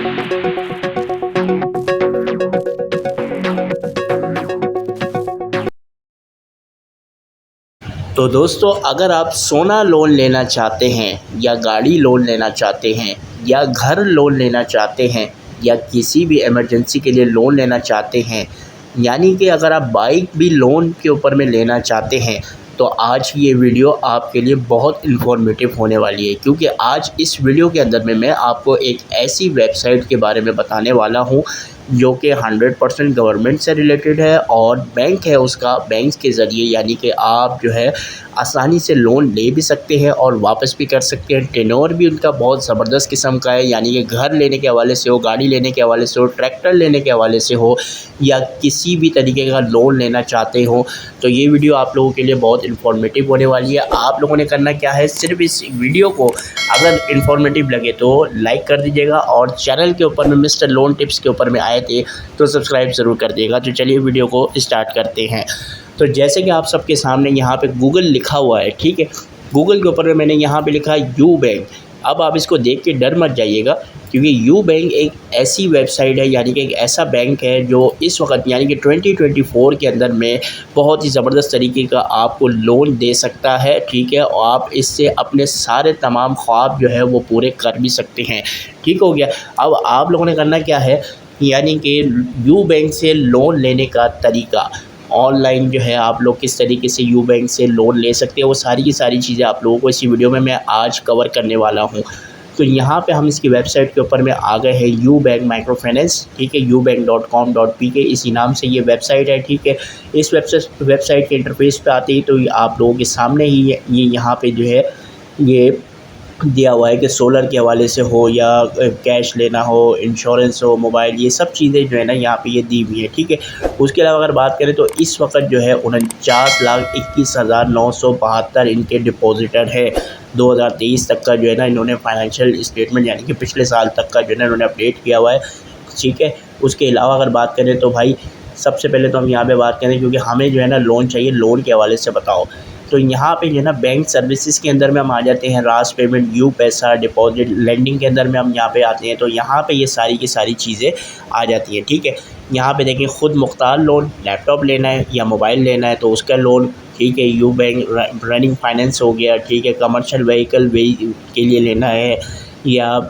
तो दोस्तों, अगर आप सोना लोन लेना चाहते हैं या गाड़ी लोन लेना चाहते हैं या घर लोन लेना चाहते हैं या किसी भी इमरजेंसी के लिए लोन लेना चाहते हैं, यानी कि अगर आप बाइक भी लोन के ऊपर में लेना चाहते हैं, तो आज ये वीडियो आपके लिए बहुत इन्फॉर्मेटिव होने वाली है। क्योंकि आज इस वीडियो के अंदर में मैं आपको एक ऐसी वेबसाइट के बारे में बताने वाला हूँ जो कि 100% गवर्नमेंट से रिलेटेड है और बैंक है उसका, बैंक के ज़रिए यानी कि आप जो है आसानी से लोन ले भी सकते हैं और वापस भी कर सकते हैं। टेन्योर भी उनका बहुत ज़बरदस्त किस्म का है, यानी कि घर लेने के हवाले से हो, गाड़ी लेने के हवाले से हो, ट्रैक्टर लेने के हवाले से हो या किसी भी तरीके का लोन लेना चाहते हो, तो ये वीडियो आप लोगों के लिए बहुत इन्फॉर्मेटिव होने वाली है। आप लोगों ने करना क्या है, सिर्फ इस वीडियो को अगर इन्फॉर्मेटिव लगे तो लाइक कर दीजिएगा और चैनल के ऊपर में मिस्टर लोन टिप्स के ऊपर में आए थे तो सब्सक्राइब ज़रूर कर दिएगा। तो चलिए वीडियो को स्टार्ट करते हैं। तो जैसे कि आप सबके सामने यहाँ पे गूगल लिखा हुआ है, ठीक है। गूगल के ऊपर में मैंने यहाँ पे लिखा है यू बैंक। अब आप इसको देख के डर मत जाइएगा, क्योंकि यू बैंक एक ऐसी वेबसाइट है, यानी कि एक ऐसा बैंक है जो इस वक्त यानी कि 2024 के अंदर में बहुत ही ज़बरदस्त तरीके का आपको लोन दे सकता है, ठीक है। और आप इससे अपने सारे तमाम ख्वाब जो है वो पूरे कर भी सकते हैं, ठीक हो गया। अब आप लोगों ने करना क्या है, यानी कि यू बैंक से लोन लेने का तरीका, ऑनलाइन जो है आप लोग किस तरीके से यू बैंक से लोन ले सकते हैं, वो सारी की सारी चीज़ें आप लोगों को इसी वीडियो में मैं आज कवर करने वाला हूँ। तो यहाँ पे हम इसकी वेबसाइट के ऊपर में आ गए हैं, यू बैंक माइक्रो फाइनेंस, ठीक है। ubank.com.pk इसी नाम से ये वेबसाइट है, ठीक है। इस वेबसाइट के इंटरफेस पे आते ही तो आप लोगों के सामने ही ये यहाँ पे जो है ये दिया हुआ है कि सोलर के हवाले से हो या कैश लेना हो, इंश्योरेंस हो, मोबाइल, ये सब चीज़ें जो है ना यहाँ पे ये दी हुई है, ठीक है। उसके अलावा अगर बात करें तो इस वक्त जो है 49,21,972 इनके डिपॉजिटर है। 2023 तक का जो है ना इन्होंने फाइनेंशियल स्टेटमेंट यानी कि पिछले साल तक का जो है ना इन्होंने अपडेट किया हुआ है, ठीक है। उसके अलावा अगर बात करें तो भाई सबसे पहले तो हम यहाँ पे बात करें, क्योंकि हमें जो है ना लोन चाहिए, लोन के हवाले से बताओ। तो यहाँ पे जो है ना बैंक सर्विसेज के अंदर में हम आ जाते हैं, रास पेमेंट, यू पैसा, डिपॉजिट, लेंडिंग के अंदर में हम यहाँ पे आते हैं। तो यहाँ पे ये सारी की सारी चीज़ें आ जाती हैं, ठीक है। यहाँ पे देखिए, खुद मुख्तार लोन, लैपटॉप लेना है या मोबाइल लेना है तो उसका लोन, ठीक है। यू बैंक रनिंग फाइनेंस हो गया, ठीक है। कमर्शियल व्हीकल के लिए लेना है या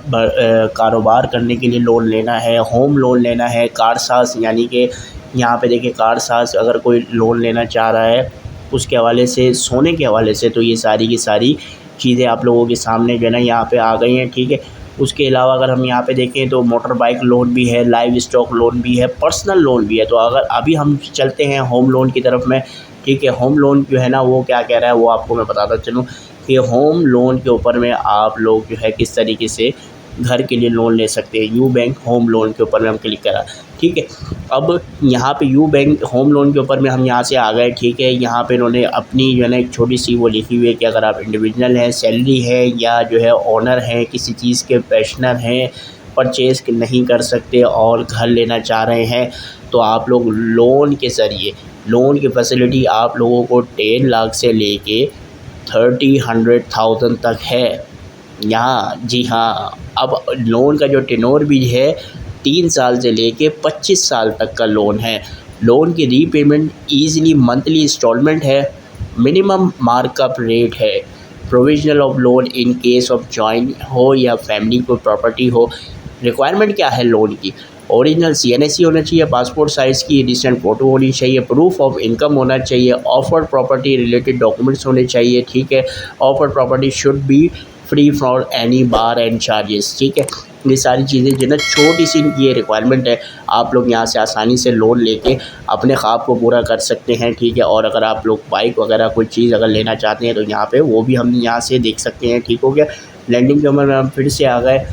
कारोबार करने के लिए लोन लेना है, होम लोन लेना है, कार साज, यानी कि यहाँ पे देखिए कार साज अगर कोई लोन लेना चाह रहा है उसके हवाले से, सोने के हवाले से, तो ये सारी की सारी चीज़ें आप लोगों के सामने जो है ना यहाँ पे आ गई हैं, ठीक है। उसके अलावा अगर हम यहाँ पे देखें तो मोटर बाइक लोन भी है, लाइव स्टॉक लोन भी है, पर्सनल लोन भी है। तो अगर अभी हम चलते हैं होम लोन की तरफ में, ठीक है। होम लोन जो है ना वो क्या कह रहा है वो आपको मैं बताता चलूँ कि होम लोन के ऊपर में आप लोग जो है किस तरीके से घर के लिए लोन ले सकते हैं। यू बैंक होम लोन के ऊपर में हम क्लिक करा, ठीक है। अब यहाँ पे यू बैंक होम लोन के ऊपर में हम यहाँ से आ गए, ठीक है। यहाँ पे इन्होंने अपनी जो है ना एक छोटी सी वो लिखी हुई है कि अगर आप इंडिविजुअल हैं, सैलरी है या जो है ओनर हैं, किसी चीज़ के पेंशनर हैं, परचेज़ नहीं कर सकते और घर लेना चाह रहे हैं, तो आप लोग लोन के ज़रिए, लोन की फैसिलिटी आप लोगों को 10 लाख से लेके 30-100,000 तक है यहाँ, जी हाँ। अब लोन का जो टेन्योर भी है 3 साल से लेके 25 साल तक का लोन है। लोन की रीपेमेंट ईज़िली मंथली इंस्टॉलमेंट है, मिनिमम मार्कअप रेट है, provisional of loan in case of joint हो या फैमिली को प्रॉपर्टी हो। रिक्वायरमेंट क्या है लोन की, ओरिजिनल सीएनएसी होना चाहिए, पासपोर्ट साइज़ की रिसेंट फ़ोटो होनी चाहिए, प्रूफ ऑफ इनकम होना चाहिए, ऑफर्ड प्रॉपर्टी रिलेटेड डॉक्यूमेंट्स होने चाहिए, ठीक है। Offered property should be free from any bar and charges, ठीक है। ये सारी चीज़ें जो ना छोटी सी ये रिक्वायरमेंट है, आप लोग यहाँ से आसानी से लोन लेके अपने ख्वाब को पूरा कर सकते हैं, ठीक है। और अगर आप लोग बाइक वगैरह कोई चीज़ अगर लेना चाहते हैं तो यहाँ पे वो भी हम यहाँ से देख सकते हैं, ठीक हो गया। लैंडिंग के उम्र में हम फिर से आ गए।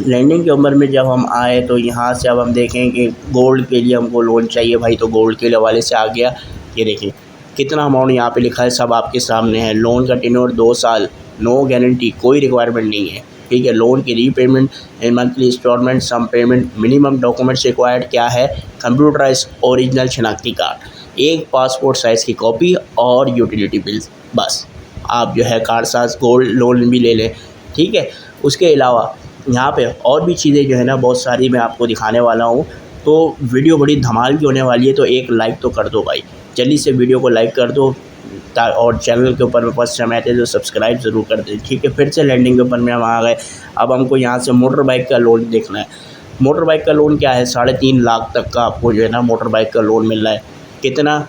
लैंडिंग की उम्र में जब हम आए तो यहाँ से अब हम देखें कि गोल्ड के लिए हमको लोन चाहिए भाई, तो गोल्ड के हवाले से आ गया। ये देखिए कितना अमाउंट यहाँ पे लिखा है, सब आपके सामने है। लोन का टेन्योर 2 साल, नो गारंटी, कोई रिक्वायरमेंट नहीं है, ठीक है। लोन की repayment in monthly instalment, sum payment, minimum documents required क्या है, कंप्यूटराइज ओरिजिनल शनाख्ती कार्ड, एक पासपोर्ट साइज़ की कॉपी और यूटिलिटी बिल्स, बस आप जो है कार साथ गोल्ड लोन भी ले लें, ठीक है। उसके अलावा यहाँ पे और भी चीज़ें जो है ना बहुत सारी मैं आपको दिखाने वाला हूँ। तो वीडियो बड़ी धमाल की होने वाली है, तो एक लाइक तो कर दो भाई, जल्दी से वीडियो को लाइक कर दो। और चैनल के ऊपर में फर्स्ट टाइम आए थे तो सब्सक्राइब ज़रूर कर दें, ठीक है। फिर से लैंडिंग के ऊपर में हम आ गए। अब हमको यहाँ से मोटर बाइक का लोन देखना है। मोटर बाइक का लोन क्या है, 3.5 लाख तक का आपको जो है ना मोटर बाइक का लोन मिल रहा है। कितना,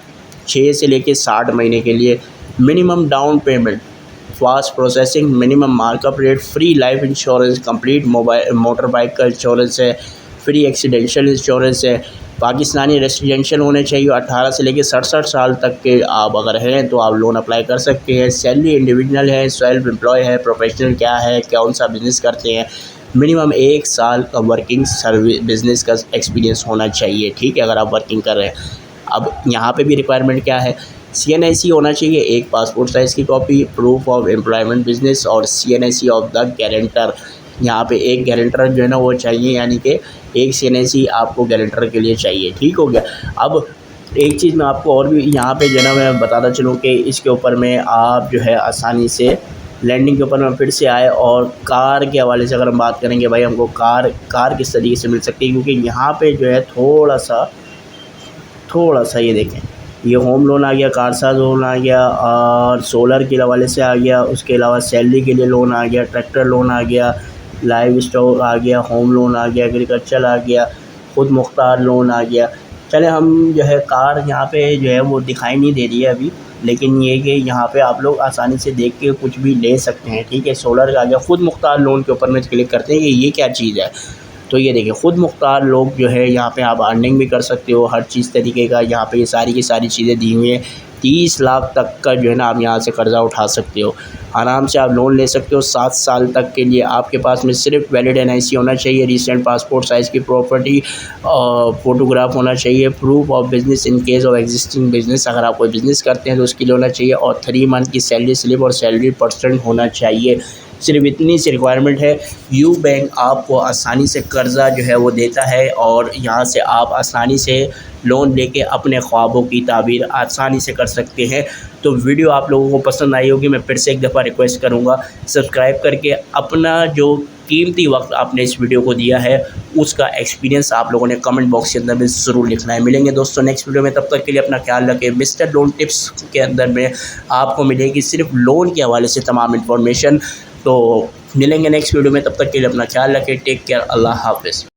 6 से लेके 60 महीने के लिए। Minimum down payment, fast processing, minimum markup rate, free life insurance, complete motor bike का इंश्योरेंस है, फ्री एक्सीडेंशियल इंश्योरेंस है। पाकिस्तानी रेसिडेंशियल होने चाहिए, 18 से लेकर 67 साल तक के आप अगर हैं तो आप लोन अप्लाई कर सकते हैं। सैलरी इंडिविजुअल है, सेल्फ एम्प्लॉय है, प्रोफेशनल क्या है, कौन सा बिज़नेस करते हैं। मिनिमम 1 साल का वर्किंग सर्विस बिज़नेस का एक्सपीरियंस होना चाहिए, ठीक है, अगर आप वर्किंग कर रहे हैं। अब यहाँ पे भी रिक्वायरमेंट क्या है, CNIC होना चाहिए, एक पासपोर्ट साइज़ की copy, proof of employment business और CNIC ऑफ द गारंटर। यहाँ पे एक गारंटर जो है ना वो चाहिए, यानी कि एक CNIC आपको गारंटर के लिए चाहिए, ठीक हो गया। अब एक चीज़ मैं आपको और भी यहाँ पे जो है ना मैं बताता चलूँ कि इसके ऊपर में आप जो है आसानी से लैंडिंग के ऊपर में फिर से आए। और कार के हवाले से अगर हम बात करेंगे भाई, हमको कार किस तरीके से मिल सकती है, क्योंकि यहाँ पे जो है थोड़ा सा ये देखें, ये होम लोन आ गया, कार साज लोन आ गया, और सोलर के हवाले से आ गया। उसके अलावा सैलरी के लिए लोन आ गया, ट्रैक्टर लोन आ गया, लाइव स्टॉक आ गया, होम लोन आ गया, एग्रीकल्चर आ गया, खुद मुख्तार लोन आ गया। चले हम जो है कार यहाँ पे जो है वो दिखाई नहीं दे रही है अभी, लेकिन ये कि यहाँ पे आप लोग आसानी से देख के कुछ भी ले सकते हैं, ठीक है। सोलर का आ गया, खुद मुख्तार लोन के ऊपर में क्लिक करते हैं कि ये क्या चीज़ है, तो ये देखिए खुद मुख्तार लोग जो है यहाँ पे आप अर्निंग भी कर सकते हो, हर चीज़ तरीके का यहाँ पे ये सारी की सारी चीज़ें दी हुई हैं। 30 लाख तक का जो है ना आप यहाँ से कर्ज़ा उठा सकते हो, आराम से आप लोन ले सकते हो 7 साल तक के लिए। आपके पास में सिर्फ वैलिड NIC होना चाहिए, रिसेंट पासपोर्ट साइज़ की प्रॉपर्टी, फ़ोटोग्राफ होना चाहिए, proof of business in case of existing business, अगर आप कोई बिज़नेस करते हैं तो उसके लिए होना चाहिए, और 3 मंथ की सैलरी स्लिप और सैलरी % होना चाहिए। सिर्फ इतनी सी रिक्वायरमेंट है। यू बैंक आपको आसानी से कर्ज़ा जो है वो देता है, और यहाँ से आप आसानी से लोन लेके अपने ख्वाबों की ताबीर आसानी से कर सकते हैं। तो वीडियो आप लोगों को पसंद आई होगी। मैं फिर से एक दफ़ा रिक्वेस्ट करूँगा, सब्सक्राइब करके अपना जो कीमती वक्त आपने इस वीडियो को दिया है उसका एक्सपीरियंस आप लोगों ने कमेंट बॉक्स के अंदर में ज़रूर लिखना है। मिलेंगे दोस्तों नेक्स्ट वीडियो में, तब तक के लिए अपना ख्याल रखें। मिस्टर लोन टिप्स के अंदर में आपको मिलेगी सिर्फ लोन के हवाले से तमाम इन्फॉर्मेशन। तो मिलेंगे नेक्स्ट वीडियो में, तब तक के लिए अपना ख्याल रखें। टेक केयर, अल्लाह हाफ़िज़।